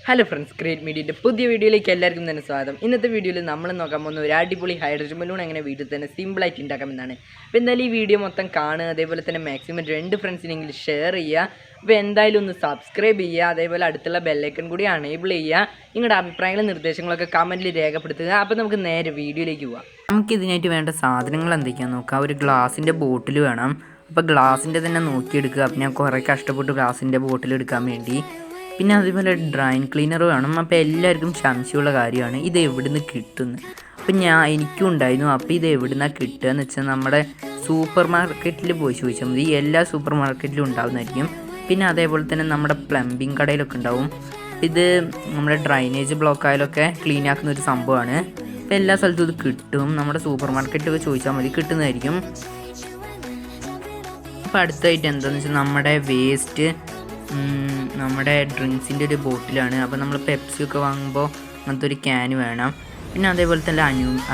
Hello friends, create മീഡിയയുടെ പുതിയ വീഡിയോയിലേക്ക് എല്ലാവർക്കും തന്നെ സ്വാഗതം. ഇന്നത്തെ വീഡിയോയിൽ നമ്മൾ നോക്കാൻ പോകുന്ന ഒരു അടിപൊളി ഹൈഡ്രജൻ ബലൂൺ എങ്ങനെ വീട്ടിൽ തന്നെ സിമ്പിളായിട്ട് ഉണ്ടാക്കാമെന്നാണ്. അപ്പോൾ എന്തായാലും ഈ വീഡിയോ മൊത്തം കാണുക, അതേപോലെ തന്നെ മാക്സിമം 2 ഫ്രണ്ട്സിനെങ്കിലും ഷെയർ ചെയ്യുക. അപ്പോൾ എന്തായാലും ഒന്ന് സബ്സ്ക്രൈബ് ചെയ്യുക, അതേപോലെ അടുത്തുള്ള ബെല്ലൈക്കൺ കൂടി അണേബിൾ ചെയ്യുക. നിങ്ങളുടെ അഭിപ്രായങ്ങളും നിർദ്ദേശങ്ങളൊക്കെ കമൻറ്റിൽ രേഖപ്പെടുത്തുക. അപ്പോൾ നമുക്ക് നേരെ വീഡിയോയിലേക്ക് പോകാം. നമുക്കിതിനായിട്ട് വേണ്ട സാധനങ്ങൾ എന്തൊക്കെയാണെന്ന് നോക്കാം. ഒരു ഗ്ലാസിൻ്റെ ബോട്ടിൽ വേണം. അപ്പോൾ ഗ്ലാസിൻ്റെ തന്നെ നോക്കിയെടുക്കുക. അപ്പോൾ ഞാൻ കുറേ കഷ്ടപ്പെട്ടു ഗ്ലാസിൻ്റെ ബോട്ടിൽ എടുക്കാൻ വേണ്ടി. പിന്നെ അതേപോലെ ഡ്രൈൻ ക്ലീനർ വേണം. അപ്പോൾ എല്ലാവർക്കും സംശയമുള്ള കാര്യമാണ് ഇത് എവിടുന്ന് കിട്ടുന്നത്. അപ്പം എനിക്കും ഉണ്ടായിരുന്നു. അപ്പോൾ ഇത് എവിടുന്നാണ് കിട്ടുക എന്ന് വെച്ചാൽ നമ്മുടെ സൂപ്പർ മാർക്കറ്റിൽ പോയി ചോദിച്ചാൽ മതി. എല്ലാ സൂപ്പർ മാർക്കറ്റിലും ഉണ്ടാകുന്നതായിരിക്കും. പിന്നെ അതേപോലെ തന്നെ നമ്മുടെ പ്ലംബിംഗ് കടയിലൊക്കെ ഉണ്ടാവും. ഇത് നമ്മുടെ ഡ്രൈനേജ് ബ്ലോക്ക് ആയാലൊക്കെ ക്ലീൻ ആക്കുന്ന ഒരു സംഭവമാണ്. അപ്പോൾ എല്ലാ സ്ഥലത്തും ഇത് കിട്ടും. നമ്മുടെ സൂപ്പർ മാർക്കറ്റിലൊക്കെ ചോദിച്ചാൽ മതി, കിട്ടുന്നതായിരിക്കും. അപ്പോൾ അടുത്തായിട്ട് എന്താണെന്ന് വെച്ചാൽ നമ്മുടെ വേസ്റ്റ് നമ്മുടെ ഡ്രിങ്ക്സിൻ്റെ ഒരു ബോട്ടിലാണ്. അപ്പോൾ നമ്മൾ പെപ്സി ഒക്കെ വാങ്ങുമ്പോൾ അങ്ങനത്തെ ഒരു ക്യാന് വേണം. പിന്നെ അതേപോലെ തന്നെ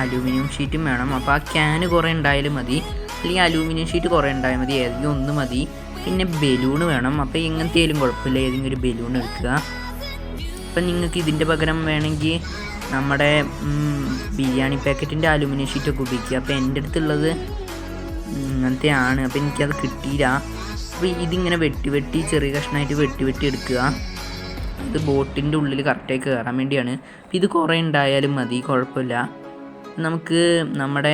അലൂമിനിയം ഷീറ്റും വേണം. അപ്പോൾ ആ ക്യാന് കുറേ ഉണ്ടായാലും മതി, അല്ലെങ്കിൽ അലൂമിനിയം ഷീറ്റ് കുറേ ഉണ്ടായാൽ മതി, ഏതെങ്കിലും ഒന്ന് മതി. പിന്നെ ബലൂണ് വേണം. അപ്പോൾ എങ്ങനത്തെ ആയാലും കുഴപ്പമില്ല, ഏതെങ്കിലും ഒരു ബലൂൺ എടുക്കുക. അപ്പം നിങ്ങൾക്ക് ഇതിൻ്റെ പകരം വേണമെങ്കിൽ നമ്മുടെ ബിരിയാണി പാക്കറ്റിൻ്റെ അലൂമിനിയം ഷീറ്റൊക്കെ ഉപയോഗിക്കുക. അപ്പോൾ എൻ്റെ അടുത്തുള്ളത് ഇങ്ങനത്തെയാണ്. അപ്പോൾ എനിക്കത് കിട്ടിയില്ല. അപ്പോൾ ഇതിങ്ങനെ വെട്ടി ചെറിയ കഷ്ണമായിട്ട് വെട്ടി എടുക്കുക. ഇത് ബോട്ടിൻ്റെ ഉള്ളിൽ കറക്റ്റായി കയറാൻ വേണ്ടിയാണ്. ഇത് കുറേ ഉണ്ടായാലും മതി, കുഴപ്പമില്ല. നമുക്ക് നമ്മുടെ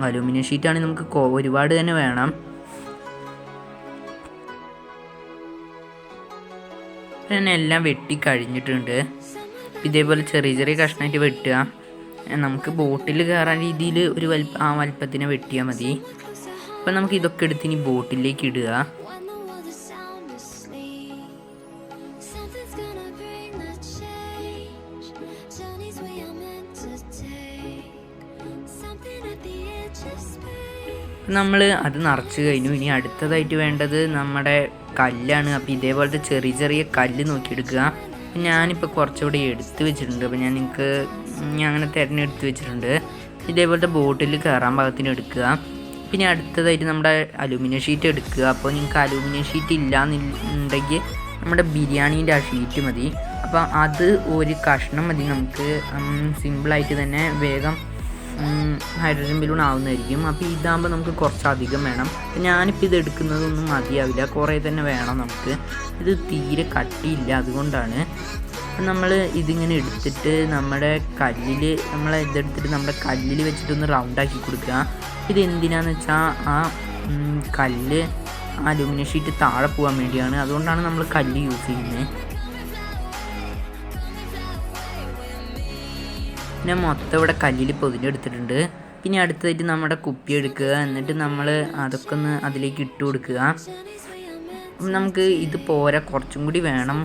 അലൂമിനിയം ഷീറ്റാണെങ്കിൽ നമുക്ക് ഒരുപാട് തന്നെ വേണം. ഞാൻ എല്ലാം വെട്ടി കഴിഞ്ഞിട്ടുണ്ട്. ഇതേപോലെ ചെറിയ കഷ്ണമായിട്ട് വെട്ടുക. നമുക്ക് ബോട്ടിൽ കയറാൻ രീതിയിൽ ഒരു വലുപ്പത്തിനെ വെട്ടിയാൽ മതി. അപ്പം നമുക്ക് ഇതൊക്കെ എടുത്ത് ഇനി ബോട്ടിലേക്ക് ഇടുക. നമ്മൾ അത് നിറച്ച് കഴിഞ്ഞു. ഇനി അടുത്തതായിട്ട് വേണ്ടത് നമ്മുടെ കല്ലാണ്. അപ്പോൾ ഇതേപോലത്തെ ചെറിയ കല്ല് നോക്കിയെടുക്കുക. ഞാനിപ്പോൾ കുറച്ചുകൂടി എടുത്ത് വെച്ചിട്ടുണ്ട്. അപ്പോൾ ഞാൻ അങ്ങനെ തിരഞ്ഞെടുത്ത് വെച്ചിട്ടുണ്ട്. ഇതേപോലത്തെ ബോട്ടിൽ കയറാൻ പാകത്തിന് എടുക്കുക. പിന്നെ അടുത്തതായിട്ട് നമ്മുടെ അലൂമിനിയം ഷീറ്റ് എടുക്കുക. അപ്പോൾ നിങ്ങൾക്ക് അലൂമിനിയം ഷീറ്റ് ഇല്ലയെന്നുണ്ടെങ്കിൽ നമ്മുടെ ബിരിയാണീൻ്റെ ആ ഷീറ്റ് മതി. അപ്പോൾ അത് ഒരു കഷ്ണം മതി. നമുക്ക് സിമ്പിളായിട്ട് തന്നെ വേഗം ഹൈഡ്രജൻ ബലൂൺ ആവുന്നതായിരിക്കും. അപ്പോൾ ഇതാകുമ്പോൾ നമുക്ക് കുറച്ചധികം വേണം. ഞാനിപ്പോൾ ഇത് എടുക്കുന്നതൊന്നും മതിയാവില്ല, കുറേ തന്നെ വേണം നമുക്ക്. ഇത് തീരെ കട്ടിയില്ല, അതുകൊണ്ടാണ്. നമ്മൾ ഇതിങ്ങനെ എടുത്തിട്ട് നമ്മുടെ കല്ലിൽ വെച്ചിട്ടൊന്ന് റൗണ്ടാക്കി കൊടുക്കുക. ഇതെന്തിനാന്ന് വെച്ചാൽ ആ കല്ല് അലൂമിനിയം ഷീറ്റ് താഴെ പോകാൻ വേണ്ടിയാണ്. അതുകൊണ്ടാണ് നമ്മൾ കല്ല് യൂസ് ചെയ്യുന്നത്. പിന്നെ മൊത്തം ഇവിടെ കല്ലിൽ പൊതിഞ്ഞെടുത്തിട്ടുണ്ട്. പിന്നെ അടുത്തതായിട്ട് നമ്മുടെ കുപ്പി എടുക്കുക. എന്നിട്ട് നമ്മൾ അതൊക്കെ ഒന്ന് അതിലേക്ക് ഇട്ട് കൊടുക്കുക. നമുക്ക് ഇത് പോരാ, കുറച്ചും കൂടി വേണം.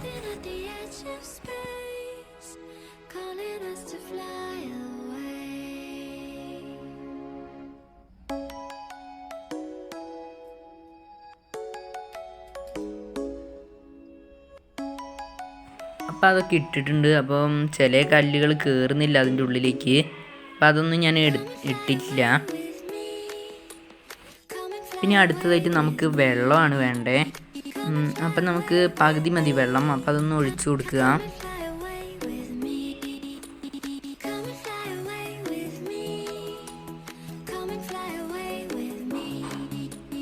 അപ്പോൾ അതൊക്കെ ഇട്ടിട്ടുണ്ട്. അപ്പം ചില കല്ലുകൾ കയറുന്നില്ല അതിൻ്റെ ഉള്ളിലേക്ക്. അപ്പം അതൊന്നും ഞാൻ ഇട്ടിട്ടില്ല. പിന്നെ അടുത്തതായിട്ട് നമുക്ക് വെള്ളമാണ് വേണ്ടേ. അപ്പം നമുക്ക് പകുതി മതി വെള്ളം. അപ്പം അതൊന്ന് ഒഴിച്ചു കൊടുക്കുക.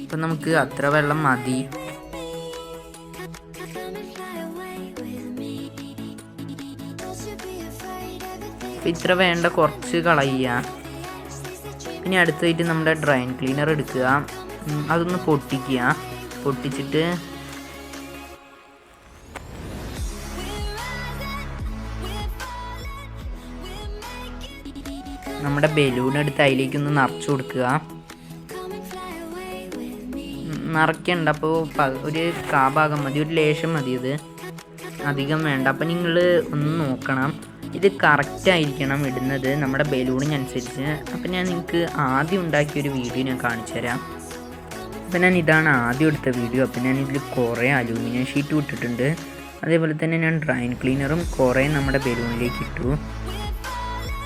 അപ്പം നമുക്ക് അത്ര വെള്ളം മതി. ഇത്ര വേണ്ട, കുറച്ച് കളയുക. പിന്നെ അടുത്തായിട്ട് നമ്മുടെ ഡ്രൈൻ ക്ലീനർ എടുക്കുക. അതൊന്ന് പൊട്ടിച്ചിട്ട് നമ്മുടെ ബലൂൺ എടുത്ത് അതിലേക്കൊന്ന് നിറച്ച് കൊടുക്കുക. നിറയ്ക്കണ്ട, അപ്പോൾ ഒരു ഭാഗം മതി, ഒരു ലേശം മതി, ഇത് അധികം വേണ്ട. അപ്പം നിങ്ങൾ ഒന്ന് നോക്കണം, ഇത് കറക്റ്റായിരിക്കണം ഇടുന്നത് നമ്മുടെ ബലൂണിനനുസരിച്ച്. അപ്പം ഞാൻ നിങ്ങൾക്ക് ആദ്യം ഉണ്ടാക്കിയൊരു വീഡിയോ ഞാൻ കാണിച്ചു തരാം. അപ്പം ഇതാണ് ആദ്യം എടുത്ത വീഡിയോ. അപ്പം ഇതിൽ കുറേ അലൂമിനിയം ഷീറ്റ് ഇട്ടിട്ടുണ്ട്. അതേപോലെ തന്നെ ഞാൻ ഡ്രൈൻ ക്ലീനറും കുറേ നമ്മുടെ ബലൂണിലേക്ക് ഇട്ടു.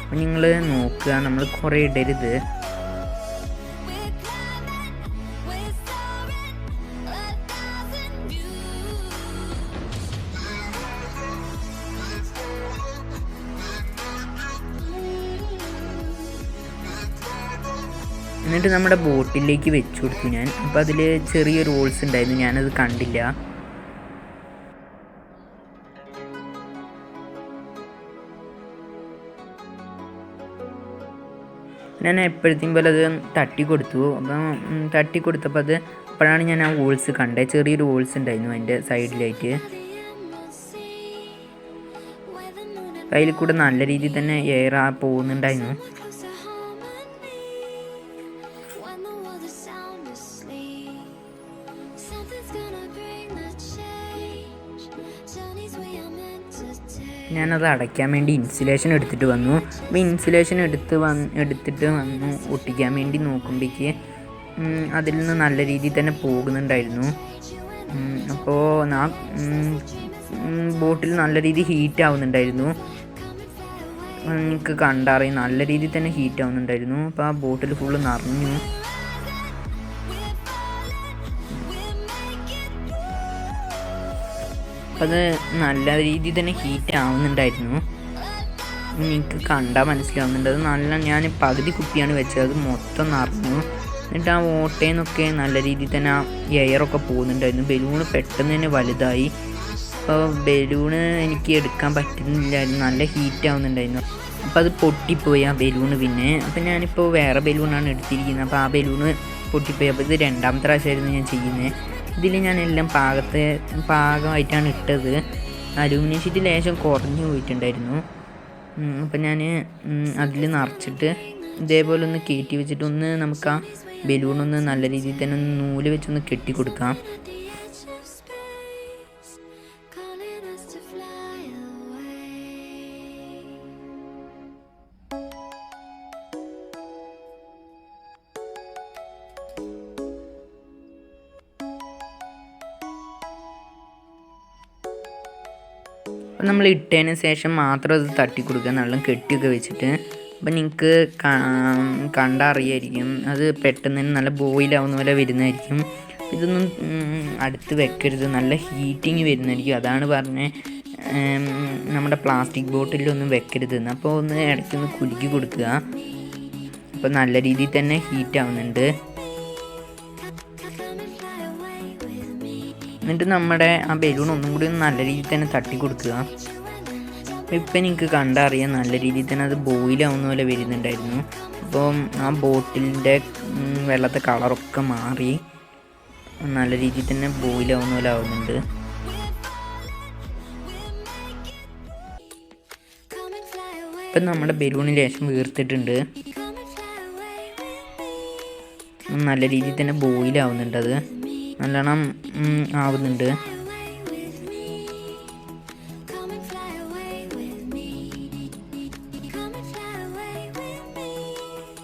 അപ്പം നിങ്ങൾ നോക്കുക, നമ്മൾ കുറേ ഇടരുത്. എന്നിട്ട് നമ്മുടെ ബോട്ടിലേക്ക് വെച്ച് കൊടുത്തു ഞാൻ. അപ്പോൾ അതിൽ ചെറിയൊരു ഹോൾസ് ഉണ്ടായിരുന്നു, ഞാനത് കണ്ടില്ല. ഞാൻ എപ്പോഴത്തേക്കും പോലെ അത് തട്ടി കൊടുത്തു. അപ്പം തട്ടി കൊടുത്തപ്പോൾ അപ്പോഴാണ് ഞാൻ ആ ഹോൾസ് കണ്ടത്. ചെറിയൊരു ഹോൾസ് ഉണ്ടായിരുന്നു അതിൻ്റെ സൈഡിലായിട്ട്. അതിൽ കൂടെ നല്ല രീതിയിൽ തന്നെ എയർ പോകുന്നുണ്ടായിരുന്നു. ഞാനത് അടയ്ക്കാൻ വേണ്ടി ഇൻസുലേഷൻ എടുത്തിട്ട് വന്നു. അപ്പോൾ ഇൻസുലേഷൻ എടുത്തിട്ട് വന്നു ഒട്ടിക്കാൻ വേണ്ടി നോക്കുമ്പോഴേക്ക് അതിൽ നിന്ന് നല്ല രീതിയിൽ തന്നെ പോകുന്നുണ്ടായിരുന്നു. അപ്പോൾ ബോട്ടിൽ നല്ല രീതിയിൽ ഹീറ്റ് ആവുന്നുണ്ടായിരുന്നു. എനിക്ക് കണ്ടറിയും നല്ല രീതിയിൽ തന്നെ ഹീറ്റ് ആവുന്നുണ്ടായിരുന്നു. അപ്പോൾ ആ ബോട്ടിൽ ഫുള്ള് നിറഞ്ഞു. അത് നല്ല രീതിയിൽ തന്നെ ഹീറ്റ് ആവുന്നുണ്ടായിരുന്നു. എനിക്ക് കണ്ടാൽ മനസ്സിലാവുന്നുണ്ട്. അത് ഞാൻ പകുതി കുപ്പിയാണ് വെച്ചത്, അത് മൊത്തം നിറഞ്ഞു. എന്നിട്ട് ആ ഓട്ടയിൽ നിന്നൊക്കെ നല്ല രീതിയിൽ തന്നെ ആ എയറൊക്കെ പോകുന്നുണ്ടായിരുന്നു. ബലൂണ് പെട്ടെന്ന് തന്നെ വലുതായി. അപ്പോൾ ബലൂണ് എനിക്ക് എടുക്കാൻ പറ്റുന്നില്ലായിരുന്നു, നല്ല ഹീറ്റ് ആവുന്നുണ്ടായിരുന്നു. അപ്പോൾ അത് പൊട്ടിപ്പോയി ആ ബലൂണ്. പിന്നെ അപ്പോൾ ഞാനിപ്പോൾ വേറെ ബലൂണാണ് എടുത്തിരിക്കുന്നത്. അപ്പോൾ ആ ബലൂണ് പൊട്ടിപ്പോയി. അപ്പോൾ ഇത് രണ്ടാമത്തെ പ്രാവശ്യമായിരുന്നു ഞാൻ ചെയ്യുന്നത്. ഇതിൽ ഞാനെല്ലാം പാകമായിട്ടാണ് ഇട്ടത്. അലൂമിനിയം ഷീറ്റ് ലേശം കുറഞ്ഞു പോയിട്ടുണ്ടായിരുന്നു. അപ്പം ഞാൻ അതിൽ നിറച്ചിട്ട് ഇതേപോലെ ഒന്ന് കയറ്റി വെച്ചിട്ട് നമുക്ക് ആ ബലൂണൊന്ന് നല്ല രീതിയിൽ തന്നെ നൂല് വെച്ചൊന്ന് കെട്ടി കൊടുക്കാം. അപ്പം നമ്മൾ ഇട്ടതിന് ശേഷം മാത്രം അത് തട്ടി കൊടുക്കുക, നല്ല കെട്ടിയൊക്കെ വെച്ചിട്ട്. അപ്പം നിങ്ങൾക്ക് കണ്ടറിയായിരിക്കും അത് പെട്ടെന്ന് തന്നെ നല്ല ബോയിലാവുന്ന പോലെ വരുന്നതായിരിക്കും. ഇതൊന്നും അടുത്ത് വെക്കരുത്, നല്ല ഹീറ്റിങ് വരുന്നതായിരിക്കും. അതാണ് പറഞ്ഞത് നമ്മുടെ പ്ലാസ്റ്റിക് ബോട്ടിലൊന്നും വെക്കരുതെന്ന്. അപ്പോൾ ഒന്ന് ഇടയ്ക്കൊന്ന് കുലുക്കി കൊടുക്കുക. അപ്പോൾ നല്ല രീതിയിൽ തന്നെ ഹീറ്റ് ആവുന്നുണ്ട്. എന്നിട്ട് നമ്മുടെ ആ ബലൂൺ ഒന്നും കൂടി നല്ല രീതിയിൽ തന്നെ തട്ടി കൊടുക്കുക. ഇപ്പം എനിക്ക് കണ്ടറിയാം നല്ല രീതിയിൽ തന്നെ അത് ബോയിലാവുന്ന പോലെ വരുന്നുണ്ടായിരുന്നു. അപ്പം ആ ബോട്ടിലിൻ്റെ വെള്ളത്തെ കളറൊക്കെ മാറി നല്ല രീതിയിൽ തന്നെ ബോയിലാവുന്ന പോലെ ആവുന്നുണ്ട്. ഇപ്പം നമ്മുടെ ബലൂണിന് ലേശം വീർത്തിട്ടുണ്ട്, നല്ല രീതിയിൽ തന്നെ ബോയിലാവുന്നുണ്ട്. അത് നല്ലോണം ആവുന്നുണ്ട്.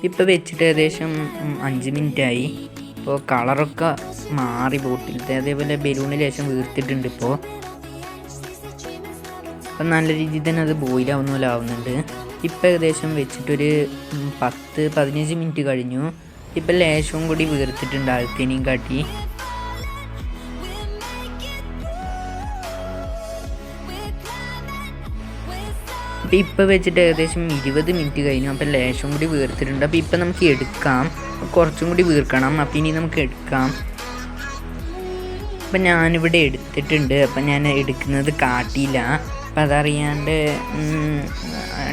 ഇപ്പോൾ വെച്ചിട്ട് ഏകദേശം 5 മിനിറ്റായി. ഇപ്പോൾ കളറൊക്കെ മാറി ബോട്ടിലത്തെ. അതേപോലെ ബലൂണിൽ ലേശം വീർത്തിട്ടുണ്ട്. ഇപ്പോൾ നല്ല രീതിയിൽ തന്നെ അത് ബോയിലാവുന്ന പോലെ ആവുന്നുണ്ട്. ഇപ്പോൾ ഏകദേശം വെച്ചിട്ടൊരു 10-15 മിനിറ്റ് കഴിഞ്ഞു. ഇപ്പം ലേശവും കൂടി വീർത്തിട്ടുണ്ട് ആദ്യത്തേനെയും കാട്ടി. അപ്പോൾ ഇപ്പോൾ വെച്ചിട്ട് ഏകദേശം 20 മിനിറ്റ് കഴിഞ്ഞു. അപ്പോൾ ലേശം കൂടി വീർത്തിട്ടുണ്ട്. അപ്പോൾ ഇപ്പം നമുക്ക് എടുക്കാം, കുറച്ചും കൂടി വീർക്കണം. അപ്പോൾ ഇനി നമുക്ക് എടുക്കാം. അപ്പം ഞാനിവിടെ എടുത്തിട്ടുണ്ട്. അപ്പം ഞാൻ എടുക്കുന്നത് കാട്ടിയില്ല, അപ്പം അതറിയാണ്ട്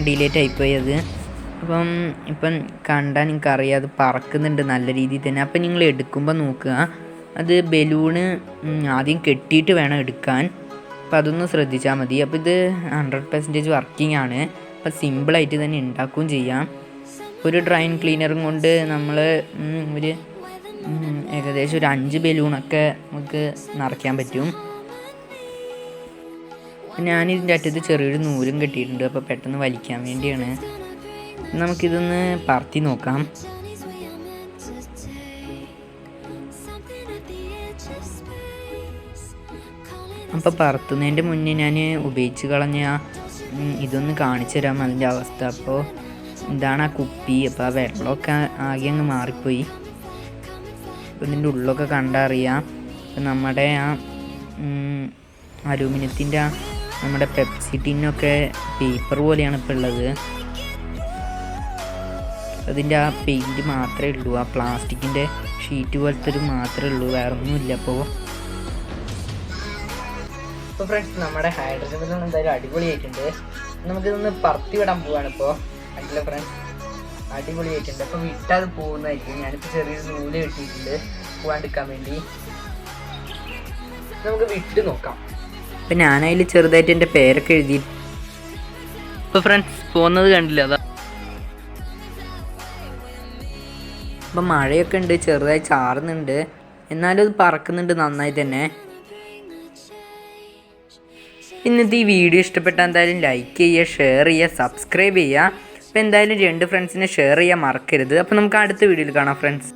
ഡിലേറ്റ് ആയിപ്പോയി അത്. ഇപ്പം കണ്ടാൽ നിങ്ങൾക്കറിയാം അത് പറക്കുന്നുണ്ട് നല്ല രീതിയിൽ തന്നെ. അപ്പം നിങ്ങൾ എടുക്കുമ്പോൾ നോക്കുക, അത് ബലൂണ് ആദ്യം കെട്ടിയിട്ട് വേണം എടുക്കാൻ. അപ്പം അതൊന്ന് ശ്രദ്ധിച്ചാൽ മതി. അപ്പോൾ ഇത് 100% വർക്കിംഗ് ആണ്. അപ്പം സിമ്പിളായിട്ട് തന്നെ ഉണ്ടാക്കുകയും ചെയ്യാം. ഒരു ഡ്രൈൻ ക്ലീനറും കൊണ്ട് നമ്മൾ ഏകദേശം ഒരു 5 ബലൂണൊക്കെ നമുക്ക് നിറയ്ക്കാൻ പറ്റും. ഞാനിതിൻ്റെ അറ്റത്ത് ചെറിയൊരു നൂലും കെട്ടിയിട്ടുണ്ട്. അപ്പോൾ പെട്ടെന്ന് വലിക്കാൻ വേണ്ടിയാണ്. നമുക്കിതൊന്ന് പറത്തി നോക്കാം. അപ്പോൾ പറത്തുന്നതിൻ്റെ മുന്നേ ഞാൻ ഉപയോഗിച്ച് കളഞ്ഞ ഇതൊന്ന് കാണിച്ചു തരാം അതിൻ്റെ അവസ്ഥ. അപ്പോൾ ഇതാണ് ആ കുപ്പി. അപ്പോൾ ആ വെള്ളമൊക്കെ ആകെ അങ്ങ് മാറിപ്പോയി. അപ്പോൾ ഇതിൻ്റെ ഉള്ളൊക്കെ കണ്ടറിയാം. അപ്പം നമ്മുടെ ആ അലൂമിനിയത്തിൻ്റെ നമ്മുടെ പെപ്സി ടിന്നൊക്കെ പേപ്പർ പോലെയാണ് ഇപ്പോൾ ഉള്ളത്. അതിൻ്റെ ആ പെയിൻറ്റ് മാത്രമേ ഉള്ളൂ, ആ പ്ലാസ്റ്റിക്കിൻ്റെ ഷീറ്റ് പോലത്തെ ഒരു മാത്രമേ ഉള്ളൂ, വേറെ ഒന്നുമില്ല. അപ്പോൾ ഫ്രണ്ട്സ് നമ്മുടെ ഹൈഡ്രജൻ ബലൂൺ എന്തായാലും അടിപൊളിയായിട്ടുണ്ട്. നമുക്കിതൊന്ന് പറത്തി വിടാൻ പോവാണ് ഇപ്പോൾ. അല്ല ഫ്രണ്ട്സ് അടിപൊളിയായിട്ടുണ്ട്. അപ്പോൾ വിട്ടത് പോകുന്നതായിരിക്കും. ഞാനിപ്പോൾ ചെറിയൊരു നൂല് കെട്ടിയിട്ടുണ്ട് പോകാണ്ടിരിക്കാൻ വേണ്ടി. നമുക്ക് വിട്ട് നോക്കാം. അപ്പം ഞാനതിൽ ചെറുതായിട്ട് എൻ്റെ പേരൊക്കെ എഴുതി. ഇപ്പോൾ ഫ്രണ്ട്സ് പോകുന്നത് കണ്ടില്ല, അതാ. അപ്പം മഴയൊക്കെ ഉണ്ട്, ചെറുതായി ചാറുന്നുണ്ട്, എന്നാലും അത് പറക്കുന്നുണ്ട് നന്നായി തന്നെ. ഇന്നത്തെ ഈ വീഡിയോ ഇഷ്ടപ്പെട്ടാൽ എന്തായാലും ലൈക്ക് ചെയ്യുക, ഷെയർ ചെയ്യുക, സബ്സ്ക്രൈബ് ചെയ്യുക. അപ്പോൾ എന്തായാലും 2 ഫ്രണ്ട്സിനെ ഷെയർ ചെയ്യാൻ മറക്കരുത്. അപ്പോൾ നമുക്ക് അടുത്ത വീഡിയോയിൽ കാണാം ഫ്രണ്ട്സ്.